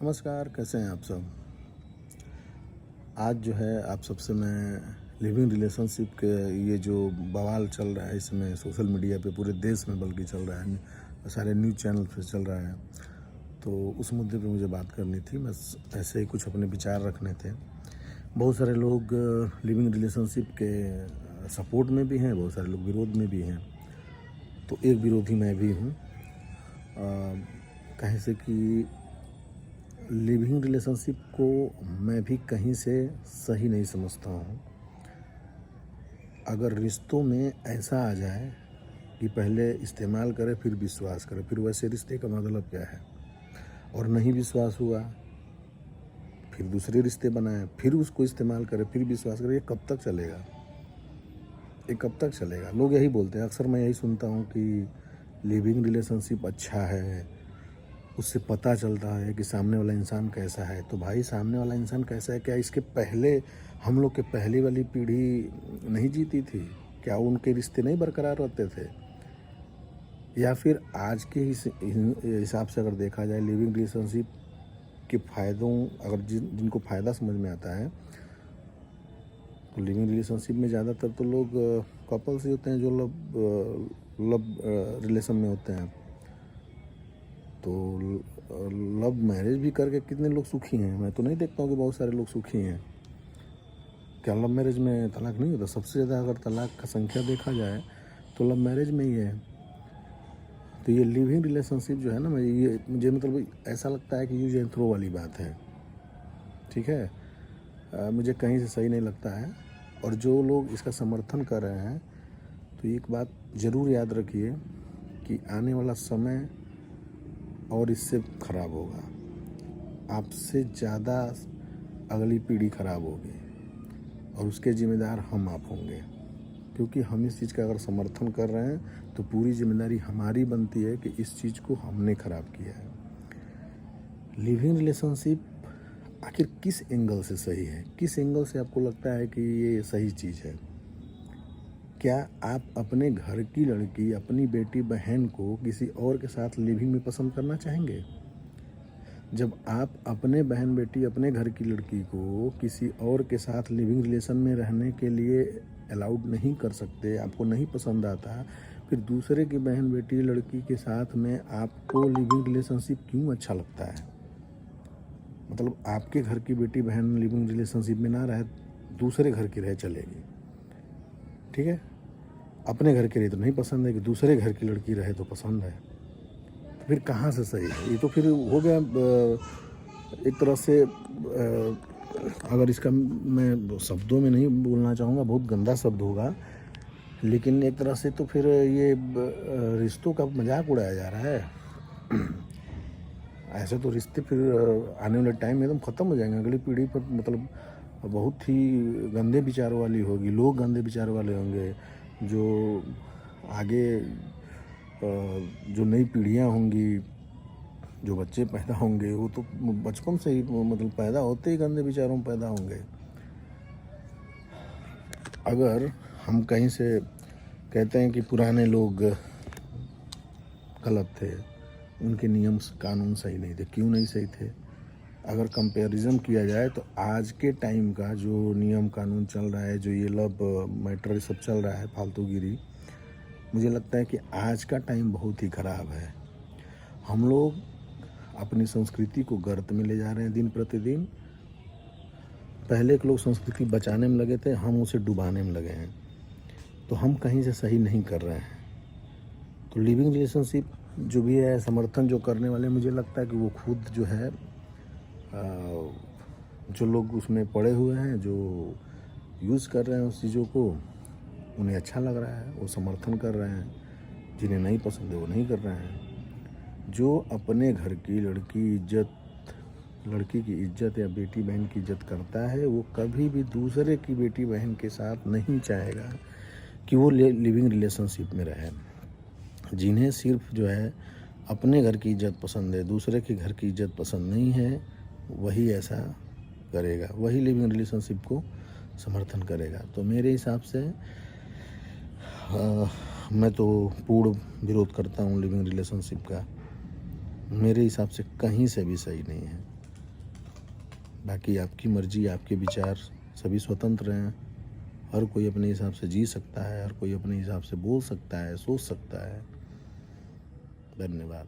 नमस्कार, कैसे हैं आप सब? आज जो है आप सबसे मैं लिविंग रिलेशनशिप के ये जो बवाल चल रहा है इसमें सोशल मीडिया पे पूरे देश में बल्कि चल रहा है, सारे न्यूज़ चैनल पे चल रहा है, तो उस मुद्दे पे मुझे बात करनी थी। बस ऐसे ही कुछ अपने विचार रखने थे। बहुत सारे लोग लिविंग रिलेशनशिप के सपोर्ट में भी हैं, बहुत सारे लोग विरोध में भी हैं। तो एक विरोधी मैं भी हूँ। कहीं से कि लिविंग रिलेशनशिप को मैं भी कहीं से सही नहीं समझता हूँ। अगर रिश्तों में ऐसा आ जाए कि पहले इस्तेमाल करें फिर विश्वास करें, फिर वैसे रिश्ते का मतलब क्या है? और नहीं विश्वास हुआ फिर दूसरे रिश्ते बनाएं, फिर उसको इस्तेमाल करें, फिर विश्वास करें, ये कब तक चलेगा? ये कब तक चलेगा? लोग यही बोलते हैं, अक्सर मैं यही सुनता हूँ कि लिविंग रिलेशनशिप अच्छा है, उससे पता चलता है कि सामने वाला इंसान कैसा है। तो भाई सामने वाला इंसान कैसा है, क्या इसके पहले हम लोग के पहली वाली पीढ़ी नहीं जीती थी? क्या उनके रिश्ते नहीं बरकरार रहते थे? या फिर आज के हिसाब से अगर देखा जाए लिविंग रिलेशनशिप के फ़ायदों, अगर जिनको फ़ायदा समझ में आता है, तो लिविंग रिलेशनशिप में ज़्यादातर तो लोग कपल्स ही होते हैं जो लव रिलेशन में होते हैं। तो लव मैरिज भी करके कितने लोग सुखी हैं? मैं तो नहीं देखता हूँ कि बहुत सारे लोग सुखी हैं। क्या लव मैरिज में तलाक नहीं होता? सबसे ज़्यादा अगर तलाक का संख्या देखा जाए तो लव मैरिज में ही है। तो ये लिविंग रिलेशनशिप जो है ना, मुझे मतलब ऐसा लगता है कि यूज एंड थ्रो वाली बात है। ठीक है, मुझे कहीं से सही नहीं लगता है। और जो लोग इसका समर्थन कर रहे हैं, तो एक बात ज़रूर याद रखिए कि आने वाला समय और इससे ख़राब होगा। आपसे ज़्यादा अगली पीढ़ी ख़राब होगी और उसके ज़िम्मेदार हम आप होंगे, क्योंकि हम इस चीज़ का अगर समर्थन कर रहे हैं तो पूरी जिम्मेदारी हमारी बनती है कि इस चीज़ को हमने ख़राब किया है। लिविंग रिलेशनशिप आखिर किस एंगल से सही है? किस एंगल से आपको लगता है कि ये सही चीज़ है? क्या आप अपने घर की लड़की, अपनी बेटी बहन को किसी और के साथ लिविंग में पसंद करना चाहेंगे? जब आप अपने बहन बेटी, अपने घर की लड़की को किसी और के साथ लिविंग रिलेशन में रहने के लिए अलाउड नहीं कर सकते, आपको नहीं पसंद आता, फिर दूसरे की बहन बेटी लड़की के साथ में आपको लिविंग रिलेशनशिप क्यों अच्छा लगता है? मतलब आपके घर की बेटी बहन लिविंग रिलेशनशिप में ना रहे, दूसरे घर की रहे चलेगी, ठीक है? अपने घर के लिए तो नहीं पसंद है, कि दूसरे घर की लड़की रहे तो पसंद है। तो फिर कहाँ से सही है? ये तो फिर हो गया एक तरह से, अगर इसका मैं शब्दों में नहीं बोलना चाहूँगा, बहुत गंदा शब्द होगा, लेकिन एक तरह से तो फिर ये रिश्तों का मजाक उड़ाया जा रहा है। ऐसे तो रिश्ते फिर आने वाले टाइम में एकदम ख़त्म हो जाएंगे। अगली पीढ़ी पर मतलब बहुत ही गंदे विचारों वाली होगी, लोग गंदे विचारों वाले होंगे। जो आगे जो नई पीढ़ियाँ होंगी, जो बच्चे पैदा होंगे, वो तो बचपन से ही मतलब पैदा होते ही गंदे विचारों में पैदा होंगे। अगर हम कहीं से कहते हैं कि पुराने लोग गलत थे, उनके नियम कानून सही नहीं थे, क्यों नहीं सही थे? अगर कंपैरिजन किया जाए तो आज के टाइम का जो नियम कानून चल रहा है, जो ये लव मैटर सब चल रहा है फालतूगिरी, मुझे लगता है कि आज का टाइम बहुत ही ख़राब है। हम लोग अपनी संस्कृति को गर्त में ले जा रहे हैं दिन प्रतिदिन। पहले के लोग संस्कृति बचाने में लगे थे, हम उसे डुबाने में लगे हैं। तो हम कहीं से सही नहीं कर रहे हैं। तो लिविंग रिलेशनशिप जो भी है, समर्थन जो करने वाले, मुझे लगता है कि वो खुद जो है, जो लोग उसमें पड़े हुए हैं, जो यूज़ कर रहे हैं उस चीज़ों को, उन्हें अच्छा लग रहा है, वो समर्थन कर रहे हैं। जिन्हें नहीं पसंद है वो नहीं कर रहे हैं। जो अपने घर की लड़की की इज्जत या बेटी बहन की इज्जत करता है, वो कभी भी दूसरे की बेटी बहन के साथ नहीं चाहेगा कि वो लिविंग रिलेशनशिप में रहे। जिन्हें सिर्फ जो है अपने घर की इज्जत पसंद है, दूसरे के घर की इज्जत पसंद नहीं है, वही ऐसा करेगा, वही लिविंग रिलेशनशिप को समर्थन करेगा। तो मेरे हिसाब से मैं तो पूर्ण विरोध करता हूँ लिविंग रिलेशनशिप का। मेरे हिसाब से कहीं से भी सही नहीं है। बाकी आपकी मर्जी, आपके विचार सभी स्वतंत्र हैं। हर कोई अपने हिसाब से जी सकता है, हर कोई अपने हिसाब से बोल सकता है, सोच सकता है। धन्यवाद।